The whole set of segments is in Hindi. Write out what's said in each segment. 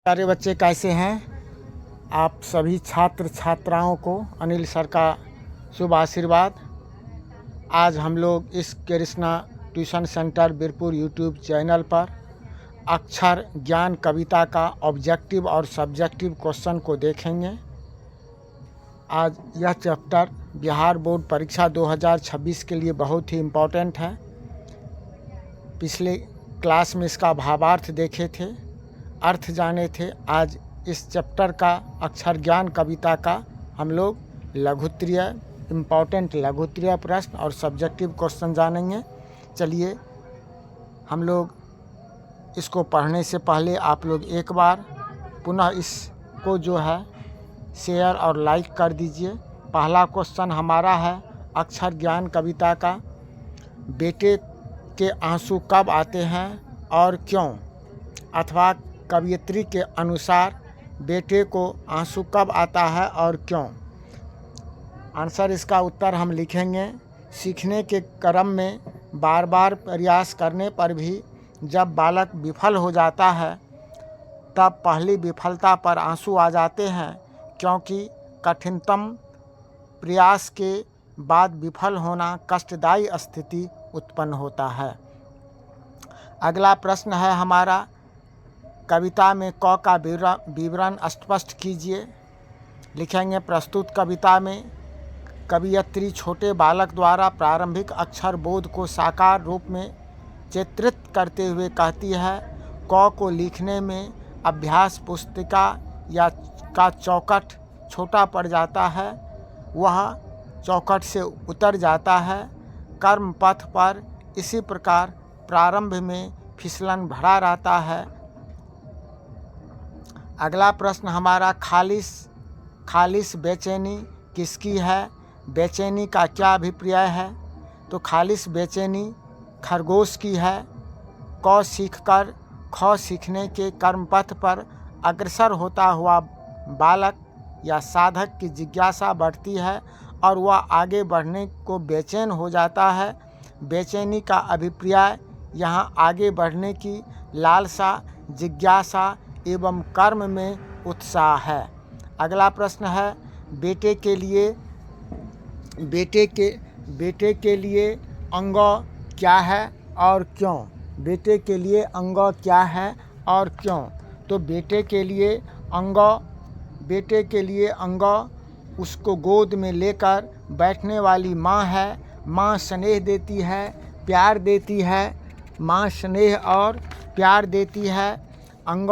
प्यारे बच्चे कैसे हैं आप सभी छात्र छात्राओं को अनिल सर का शुभ आशीर्वाद। आज हम लोग इस Krishna tuition centre Birpur YouTube channel पर अक्षर ज्ञान कविता का ऑब्जेक्टिव और सब्जेक्टिव क्वेश्चन को देखेंगे। आज यह चैप्टर बिहार बोर्ड परीक्षा 2026 के लिए बहुत ही इम्पोर्टेंट है। पिछले क्लास में इसका भावार्थ देखे थे, अर्थ जाने थे। आज इस चैप्टर का अक्षर ज्ञान कविता का हम लोग लघुत्तरीय इम्पोर्टेंट लघुत्तरीय प्रश्न और सब्जेक्टिव क्वेश्चन जानेंगे। चलिए हम लोग इसको पढ़ने से पहले आप लोग एक बार पुनः इसको जो है शेयर और लाइक कर दीजिए। पहला क्वेश्चन हमारा है अक्षर ज्ञान कविता का, बेटे के आंसू कब आते हैं और क्यों? अथवा कवयित्री के अनुसार बेटे को आंसू कब आता है और क्यों? आंसर इसका उत्तर हम लिखेंगे। सीखने के क्रम में बार बार प्रयास करने पर भी जब बालक विफल हो जाता है तब पहली विफलता पर आंसू आ जाते हैं, क्योंकि कठिनतम प्रयास के बाद विफल होना कष्टदायी स्थिति उत्पन्न होता है। अगला प्रश्न है हमारा, कविता में क का विवरण स्पष्ट कीजिए। लिखेंगे प्रस्तुत कविता में कवयित्री छोटे बालक द्वारा प्रारंभिक अक्षर बोध को साकार रूप में चित्रित करते हुए कहती है, क को लिखने में अभ्यास पुस्तिका या का चौखट छोटा पड़ जाता है, वह चौखट से उतर जाता है। कर्म पथ पर इसी प्रकार प्रारंभ में फिसलन भरा रहता है। अगला प्रश्न हमारा, खालिस बेचैनी किसकी है? बेचैनी का क्या अभिप्राय है? तो खालिस बेचैनी खरगोश की है। क सीखकर ख सीखने के कर्मपथ पर अग्रसर होता हुआ बालक या साधक की जिज्ञासा बढ़ती है और वह आगे बढ़ने को बेचैन हो जाता है। बेचैनी का अभिप्राय यहाँ आगे बढ़ने की लालसा, जिज्ञासा एवं कर्म में उत्साह है। अगला प्रश्न है, बेटे के लिए अंग क्या है और क्यों? बेटे के लिए अंग क्या है और क्यों? तो बेटे के लिए अंग उसको गोद में लेकर बैठने वाली माँ है। माँ स्नेह देती है, प्यार देती है। माँ स्नेह और प्यार देती है। अंग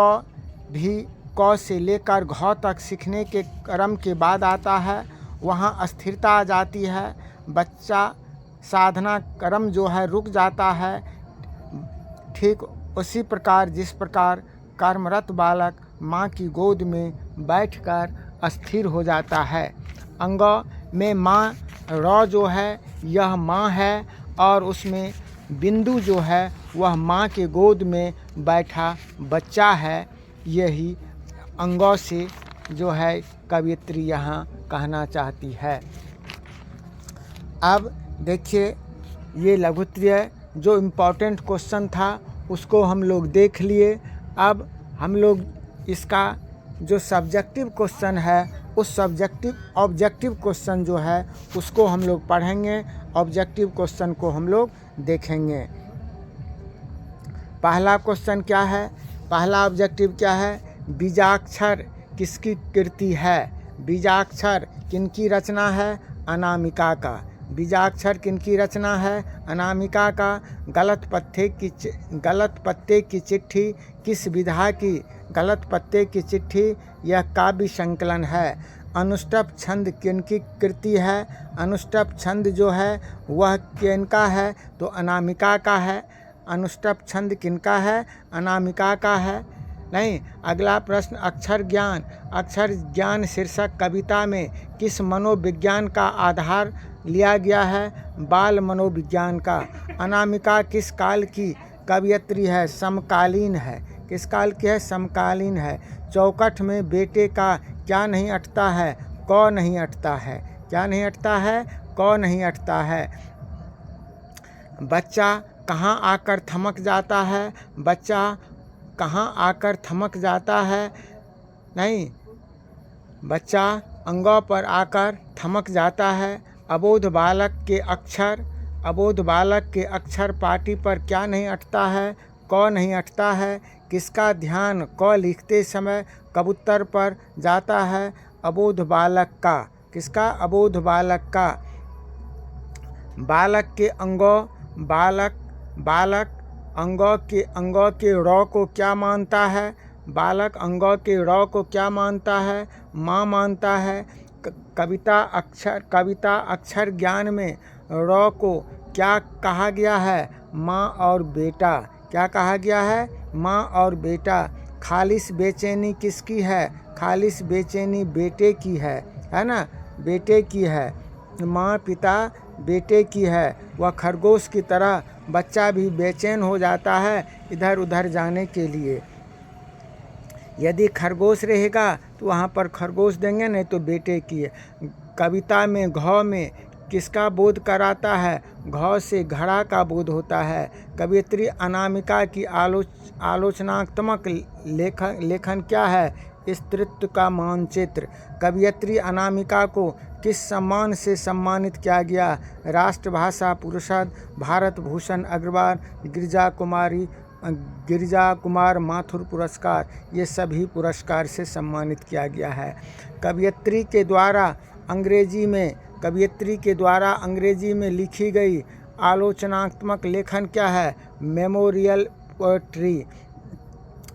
भी क से लेकर घ तक सीखने के क्रम के बाद आता है, वहाँ स्थिरता आ जाती है। बच्चा साधना क्रम जो है रुक जाता है। ठीक उसी प्रकार जिस प्रकार कर्मरत बालक माँ की गोद में बैठकर अस्थिर हो जाता है। अंग में माँ र जो है यह माँ है और उसमें बिंदु जो है वह माँ के गोद में बैठा बच्चा है। यही अंगों से जो है कवयित्री यहाँ कहना चाहती है। अब देखिए ये लघुत्तरीय जो इम्पोर्टेंट क्वेश्चन था उसको हम लोग देख लिए। अब हम लोग इसका जो सब्जेक्टिव क्वेश्चन है उस ऑब्जेक्टिव क्वेश्चन जो है उसको हम लोग पढ़ेंगे। ऑब्जेक्टिव क्वेश्चन को हम लोग देखेंगे। पहला क्वेश्चन क्या है? पहला ऑब्जेक्टिव क्या है? बीजाक्षर किसकी कृति है? बीजाक्षर किनकी रचना है? अनामिका का। बीजाक्षर किनकी रचना है? अनामिका का। गलत पत्ते की चिट्ठी किस विधा की? गलत पत्ते की चिट्ठी यह काव्य संकलन है। अनुष्टुप छंद किनकी कृति है? अनुष्टुप छंद जो है वह किनका है? तो अनामिका का है। अनुष्टुप छंद किनका है? अनामिका का है। नहीं, अगला प्रश्न, अक्षर ज्ञान शीर्षक कविता में किस मनोविज्ञान का आधार लिया गया है? बाल मनोविज्ञान का। अनामिका किस काल की कवयित्री है? समकालीन है। किस काल की है? समकालीन है। चौखट में बेटे का क्या नहीं अटता है? क नहीं अटता है। क्या नहीं अटता है? क नहीं अटता है। बच्चा कहाँ आकर थमक जाता है? बच्चा कहाँ आकर थमक जाता है। नहीं, बच्चा अंगों पर आकर थमक जाता है। अबोध बालक के अक्षर पाटी पर क्या नहीं अटता है, क नहीं अटता है। किसका ध्यान क लिखते समय कबूतर पर जाता है। अबोध बालक का। किसका? अबोध बालक का। बालक के अंगों के रौ को क्या मानता है। बालक अंगों के रौ को क्या मानता है? माँ मानता है। कविता अक्षर ज्ञान में रौ को क्या कहा गया है? माँ और बेटा। क्या कहा गया है? माँ और बेटा। खालिस बेचैनी किसकी है? खालिस बेचैनी बेटे की है ना, बेटे की है। माँ पिता बेटे की है। वह खरगोश की तरह बच्चा भी बेचैन हो जाता है इधर उधर जाने के लिए। यदि खरगोश रहेगा तो वहाँ पर खरगोश देंगे, नहीं तो बेटे की है। कविता में घ में किसका बोध कराता है? घ से घड़ा का बोध होता है। कवियत्री अनामिका की आलोचनात्मक लेखन क्या है? स्त्रीत्व का मानचित्र। कवियत्री अनामिका को किस सम्मान से सम्मानित किया गया? राष्ट्रभाषा पुरस्कार, भारत भूषण अग्रवाल, गिरिजा कुमार माथुर पुरस्कार, ये सभी पुरस्कार से सम्मानित किया गया है। कवियत्री के द्वारा अंग्रेजी में लिखी गई आलोचनात्मक लेखन क्या है? Memorial poetry.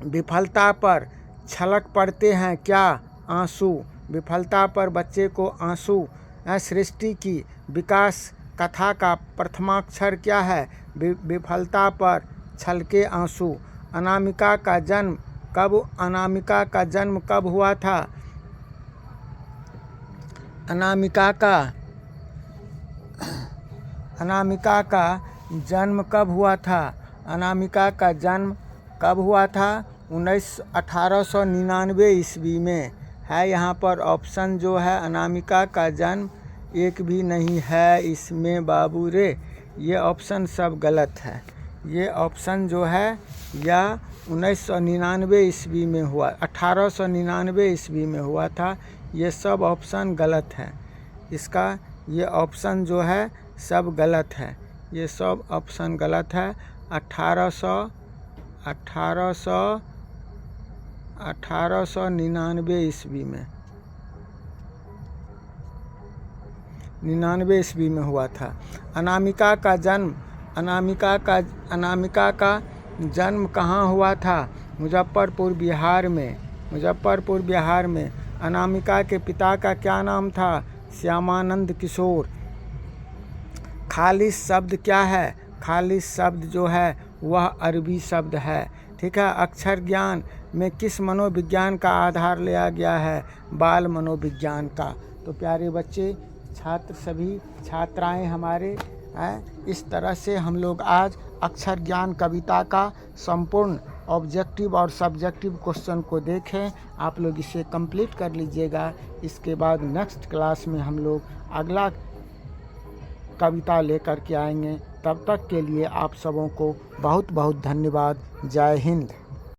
विफलता पर छलक पड़ते हैं क्या? आंसू। विफलता पर बच्चे को आंसू। सृष्टि की विकास कथा का प्रथमाक्षर क्या है? विफलता पर छलके आंसू। अनामिका का जन्म कब हुआ था? अनामिका का जन्म कब हुआ था? अनामिका का जन्म कब हुआ था? 1899 ईस्वी में है। यहाँ पर ऑप्शन जो है अनामिका का जन्म एक भी नहीं है इसमें बाबू रे, ये ऑप्शन सब गलत है। ये ऑप्शन जो है या 1999 ईस्वी में हुआ, 1899 ईस्वी में हुआ था। ये सब ऑप्शन गलत है। इसका ये ऑप्शन जो है सब गलत है। ये सब ऑप्शन गलत है। 1899 ईस्वी में 99 ईस्वी में हुआ था। अनामिका का जन्म कहाँ हुआ था? मुजफ्फरपुर बिहार में। अनामिका के पिता का क्या नाम था? श्यामानंद किशोर। खालिस शब्द क्या है? खालिस शब्द जो है वह अरबी शब्द है। ठीक है। अक्षर ज्ञान में किस मनोविज्ञान का आधार लिया गया है? बाल मनोविज्ञान का। तो प्यारे बच्चे, छात्र सभी छात्राएं हमारे इस तरह से हम लोग आज अक्षर ज्ञान कविता का संपूर्ण ऑब्जेक्टिव और सब्जेक्टिव क्वेश्चन को देखें। आप लोग इसे कंप्लीट कर लीजिएगा। इसके बाद नेक्स्ट क्लास में हम लोग अगला कविता लेकर के आएंगे। तब तक के लिए आप सबों को बहुत बहुत धन्यवाद। जय हिंद।